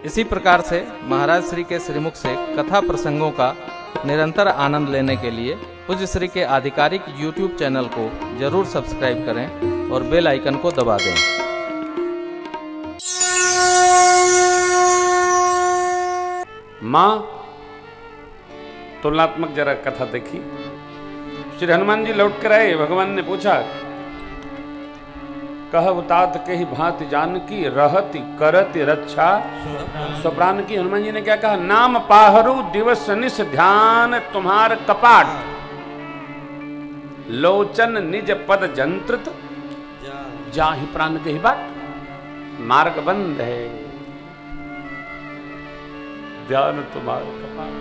इसी प्रकार से महाराज श्री के श्रीमुख से कथा प्रसंगों का निरंतर आनंद लेने के लिए पूज्य श्री के आधिकारिक YouTube चैनल को जरूर सब्सक्राइब करें और बेल आइकन को दबा दें। माँ तुलनात्मक जरा कथा देखी। श्री हनुमान जी लौट कर आए, भगवान ने पूछा, कहु तात के ही भांति जानकी रहति करति रक्षा स्वप्राण की। हनुमान जी ने क्या कहा? नाम पाहरू दिवस निस ध्यान तुम्हार कपाट, लोचन निज पद जंत्रित जाहि प्राण के ही बाट। मार्ग बंद है, ध्यान तुम्हारा कपाट।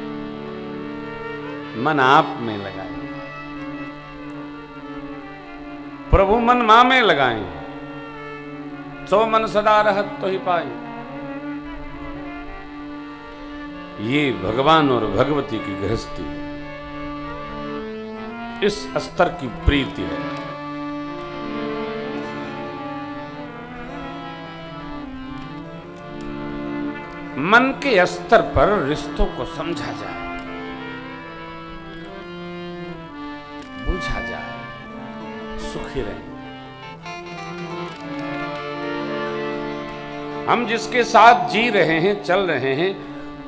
मन आप में लगाए, प्रभु मन मां में लगाए, सो मन सदा रहत तो ही पाए। ये भगवान और भगवती की गृहस्थी है, इस स्तर की प्रीति है। मन के स्तर पर रिश्तों को समझा जाए, बुझा जाए, सुखी रहे। हम जिसके साथ जी रहे हैं, चल रहे हैं,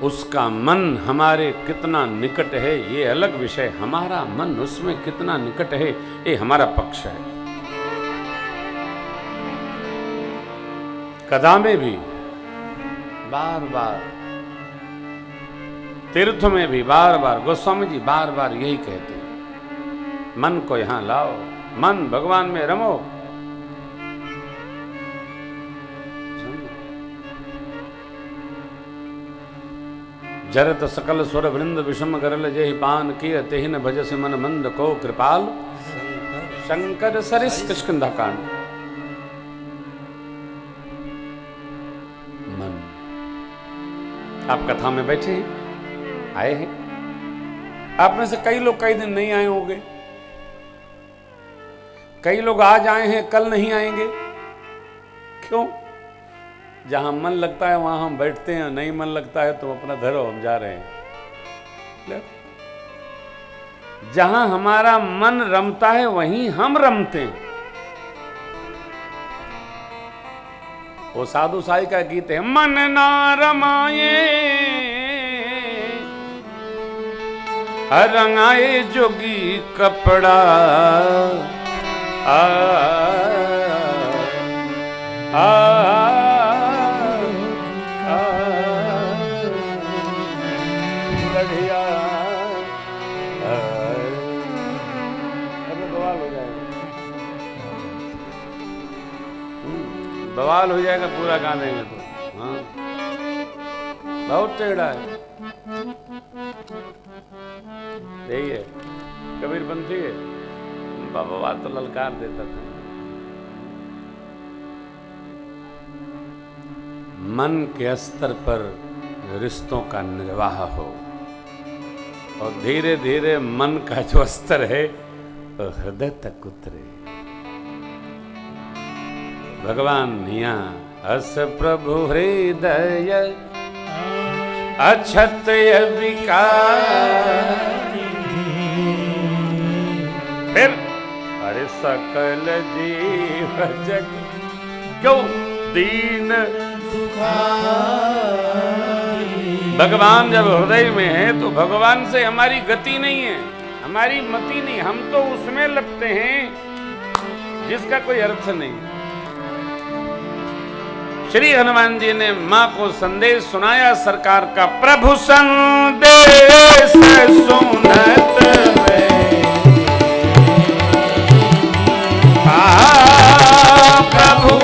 उसका मन हमारे कितना निकट है ये अलग विषय। हमारा मन उसमें कितना निकट है ये हमारा पक्ष है। कथा में भी बार बार, तीर्थ में भी बार बार गोस्वामी जी बार बार यही कहते हैं, मन को यहां लाओ, मन भगवान में रमो। जरत सकल सुर वृंद विषम गरल जेहि पान किय, तेहि न भजस मन मंद को कृपाल शंकर सरिस किष्किंधा कांड। मन, आप कथा में बैठे हैं, आए हैं। आप में से कई लोग कई दिन नहीं आए होंगे, कई लोग आज आए हैं कल नहीं आएंगे। क्यों? जहां मन लगता है वहां हम बैठते हैं, नहीं मन लगता है तो अपना धरो, हम जा रहे हैं। जहां हमारा मन रमता है वहीं हम रमते हैं। वो साधु साई का गीत है, मन ना रमाए रंगाए जोगी कपड़ा, बवाल हो जाएगा पूरा गा देंगे तो। हाँ, बहुत टेढ़ा है। यही है, कबीर पंथी है, बाबा तो ललकार देता था। मन के स्तर पर रिश्तों का निर्वाह हो और धीरे धीरे मन का जो स्तर है वो हृदय तक उतरे। भगवान निया अस प्रभु हृदय अक्षत विकार, फिर अरे सकल जीव जग क्यों दीन भगवान जब हृदय में है तो भगवान से हमारी गति नहीं है, हमारी मति नहीं, हम तो उसमें लगते हैं जिसका कोई अर्थ नहीं। श्री हनुमान जी ने मां को संदेश सुनाया सरकार का, प्रभु संदेश सुनत में प्रभु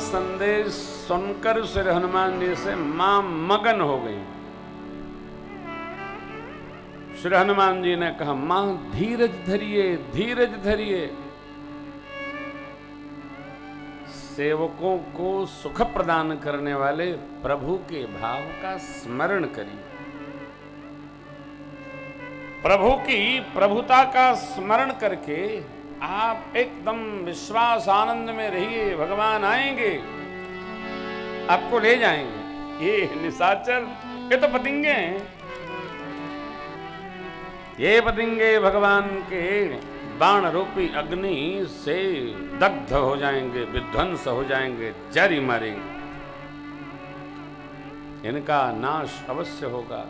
संदेश सुनकर श्री हनुमान जी से मां मगन हो गई। श्री हनुमान जी ने कहा, मां धीरज धरिए, धीरज धरिए, सेवकों को सुख प्रदान करने वाले प्रभु के भाव का स्मरण करिए, प्रभु की प्रभुता का स्मरण करके आप एकदम विश्वास आनंद में रहिए। भगवान आएंगे, आपको ले जाएंगे। ये निशाचर, ये तो पतिंगे हैं, ये पतिंगे भगवान के बाण रूपी अग्नि से दग्ध हो जाएंगे, विध्वंस हो जाएंगे, जरी मारेंगे, इनका नाश अवश्य होगा।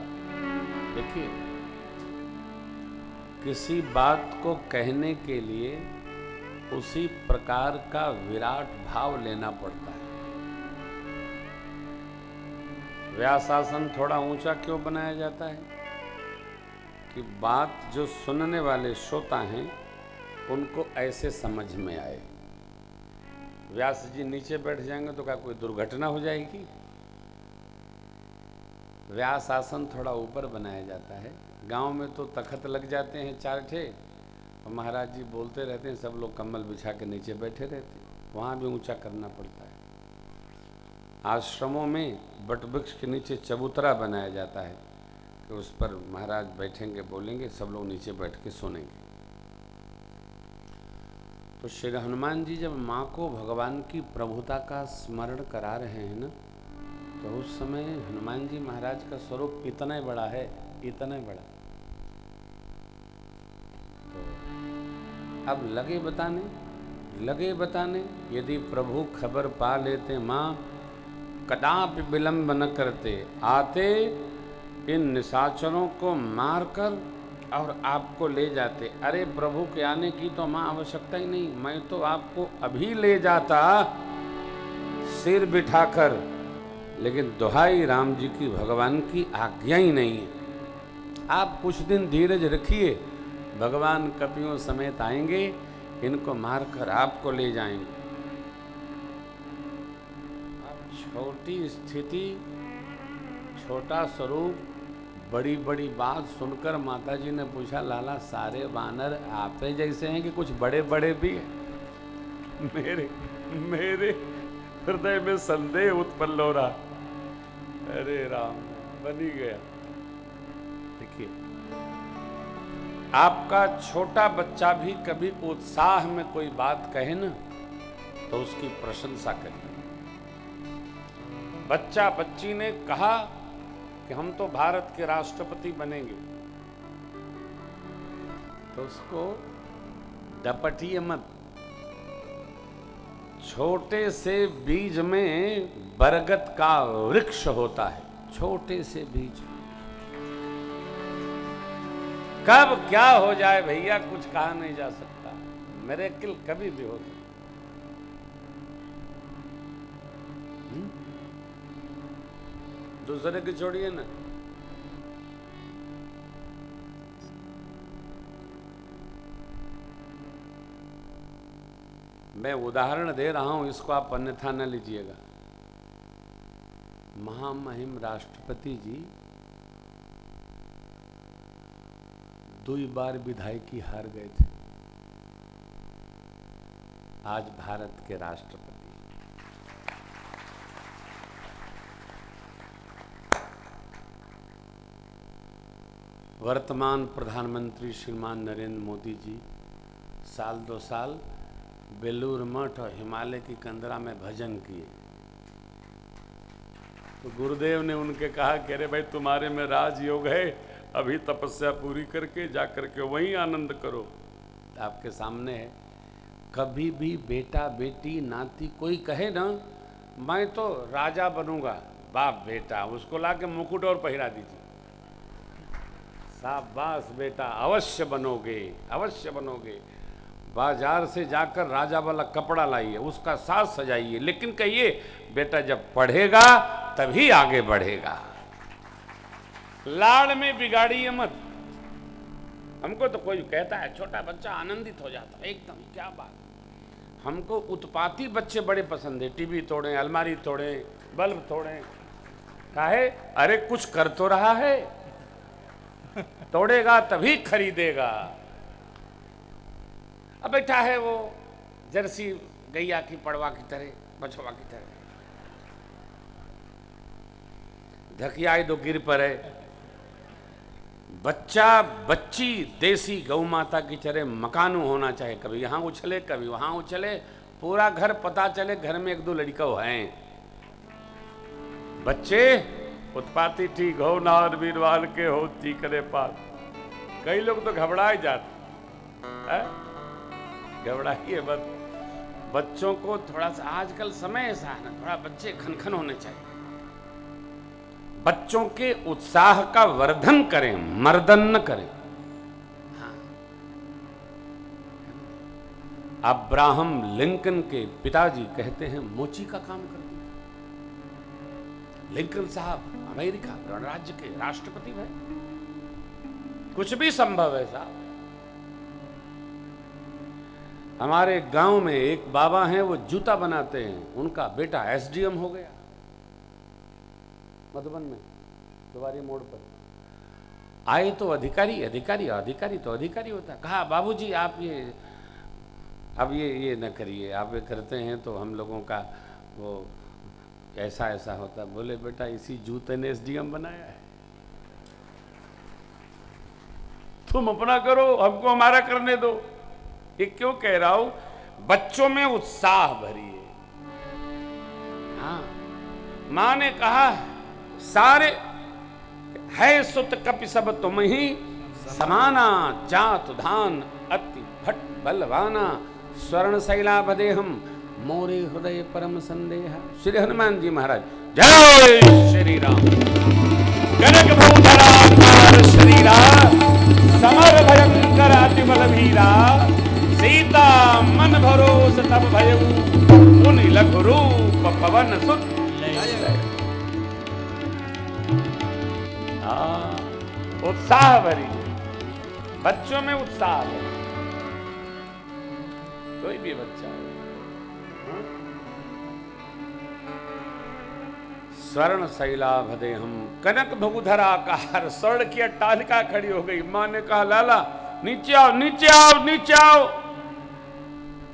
देखिए, किसी बात को कहने के लिए उसी प्रकार का विराट भाव लेना पड़ता है। व्यासासन थोड़ा ऊंचा क्यों बनाया जाता है? कि बात जो सुनने वाले श्रोता हैं उनको ऐसे समझ में आए। व्यास जी नीचे बैठ जाएंगे तो क्या कोई दुर्घटना हो जाएगी? व्यास आसन थोड़ा ऊपर बनाया जाता है। गांव में तो तखत लग जाते हैं 4 ठे, और महाराज जी बोलते रहते हैं, सब लोग कम्बल बिछा के नीचे बैठे रहते हैं, वहाँ भी ऊंचा करना पड़ता है। आश्रमों में बटवृक्ष के नीचे चबूतरा बनाया जाता है कि उस पर महाराज बैठेंगे, बोलेंगे, सब लोग नीचे बैठ के सुनेंगे। तो श्री हनुमान जी जब माँ को भगवान की प्रभुता का स्मरण करा रहे हैं ना, तो उस समय हनुमान जी महाराज का स्वरूप इतना ही बड़ा है, इतना ही बड़ा। तो अब लगे बताने, यदि प्रभु खबर पा लेते माँ कदापि विलंब न करते, आते इन निशाचरों को मारकर और आपको ले जाते। अरे प्रभु के आने की तो माँ आवश्यकता ही नहीं, मैं तो आपको अभी ले जाता सिर बिठाकर, लेकिन दुहाई राम जी की, भगवान की आज्ञा ही नहीं है। आप कुछ दिन धीरज रखिए, भगवान कपियों समेत आएंगे, इनको मारकर आपको ले जाएंगे। छोटी स्थिति, छोटा स्वरूप, बड़ी बड़ी बात सुनकर माता जी ने पूछा, लाला सारे वानर आपे जैसे हैं कि कुछ बड़े बड़े भी हैं? मेरे हृदय में संदेह उत्पन्न हो रहा। अरे राम, बन ही गया। देखिए, आपका छोटा बच्चा भी कभी उत्साह में कोई बात कहे ना, तो उसकी प्रशंसा करिए। बच्चा बच्ची ने कहा कि हम तो भारत के राष्ट्रपति बनेंगे, तो उसको डपटिए मत। छोटे से बीज में बरगद का वृक्ष होता है, छोटे से बीज। कब क्या हो जाए भैया कुछ कहा नहीं जा सकता, मिरेकल कभी भी हो सकता। दूसरे की छोड़िए ना, मैं उदाहरण दे रहा हूं, इसको आप अन्यथा न लीजिएगा। महामहिम राष्ट्रपति जी 2 बार विधायकी हार गए थे, आज भारत के राष्ट्रपति। वर्तमान प्रधानमंत्री श्रीमान नरेंद्र मोदी जी साल 2 साल बेलूर मठ और हिमालय की कंदरा में भजन किए, तो गुरुदेव ने उनके कहा कि अरे भाई तुम्हारे में राजयोग है, अभी तपस्या पूरी करके जा करके वहीं आनंद करो। आपके सामने है। कभी भी बेटा बेटी नाती कोई कहे ना मैं तो राजा बनूंगा, बाप बेटा उसको लाके मुकुट और पहिरा दीजिए, शाबाश बेटा अवश्य बनोगे, अवश्य बनोगे। बाजार से जाकर राजा वाला कपड़ा लाइए, उसका साज सजाइए, लेकिन कहिए बेटा जब पढ़ेगा तभी आगे बढ़ेगा। लाड़ में बिगाड़िए मत। हमको तो कोई कहता है छोटा बच्चा आनंदित हो जाता है, एकदम क्या बात। हमको उत्पाती बच्चे बड़े पसंद है। टीवी तोड़ें, अलमारी तोड़ें, बल्ब तोड़ें, काहे? अरे कुछ कर तो रहा है, तोड़ेगा तभी खरीदेगा। अब बैठा है वो जर्सी गैया की पड़वा की तरह, बछवा की तरह, धकियाई दो गिर पड़े। बच्चा बच्ची देसी गौ माता की तरह मकानू होना चाहिए, कभी यहाँ उछले कभी वहाँ उछले, पूरा घर पता चले घर में एक दो लड़का हैं। बच्चे उत्पाती ठीक हो नार बीरवाल के होती करे पास। कई लोग तो घबराए जाते, घबराइए बस। बच्चों को थोड़ा सा, आजकल समय ऐसा है ना, थोड़ा बच्चे खनखन होने चाहिए। बच्चों के उत्साह का वर्धन करें, मर्दन न करें। हाँ। अब्राहम लिंकन के पिताजी कहते हैं मोची का काम कर दिया। लिंकन साहब अमेरिका गणराज्य के राष्ट्रपति हैं। कुछ भी संभव है साहब। हमारे गांव में एक बाबा हैं, वो जूता बनाते हैं, उनका बेटा एसडीएम हो गया मधुबन में, दुवारी मोड़ पर। आए तो अधिकारी अधिकारी अधिकारी तो अधिकारी होता। कहा बाबूजी आप ये अब ये न करिए, आप ये करते हैं तो हम लोगों का वो ऐसा ऐसा होता। बोले बेटा इसी जूते ने एसडीएम बनाया है, तुम अपना करो, हमको हमारा करने दो। ये क्यों कह रहा हूं? बच्चों में उत्साह भरिए। हाँ, मां ने कहा सारे है सुत कपि सब तुम ही समाना, जात धान अति भट बलवाना, स्वर्ण शैला बदे हम मोरे हृदय परम संदेह। श्री हनुमान जी महाराज जय श्री राम। कनक भूधरा श्री राम, समर भयंकर अति बलवीरा, सीता मन भरोस तब भयऊ, मुनि लघु रूप पवन सुत। उत्साह भरी, बच्चों में उत्साह भरी। कोई भी बच्चा हो, स्वर्ण शैलाभदे हम, कनक भगुधरा का हर, स्वर्ण की अट्टालिका खड़ी हो गई। मां ने कहा लाला नीचे आओ नीचे आओ नीचे आओ।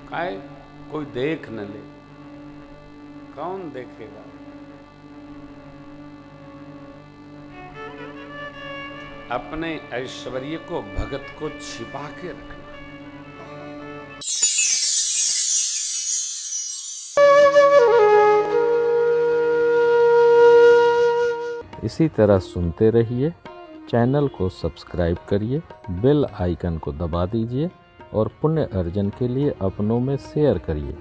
काहे? कोई देख न ले। कौन देखेगा? अपने ऐश्वर्य को, भगत को छिपा के रखना। इसी तरह सुनते रहिए। चैनल को सब्सक्राइब करिए, बेल आइकन को दबा दीजिए और पुण्य अर्जन के लिए अपनों में शेयर करिए।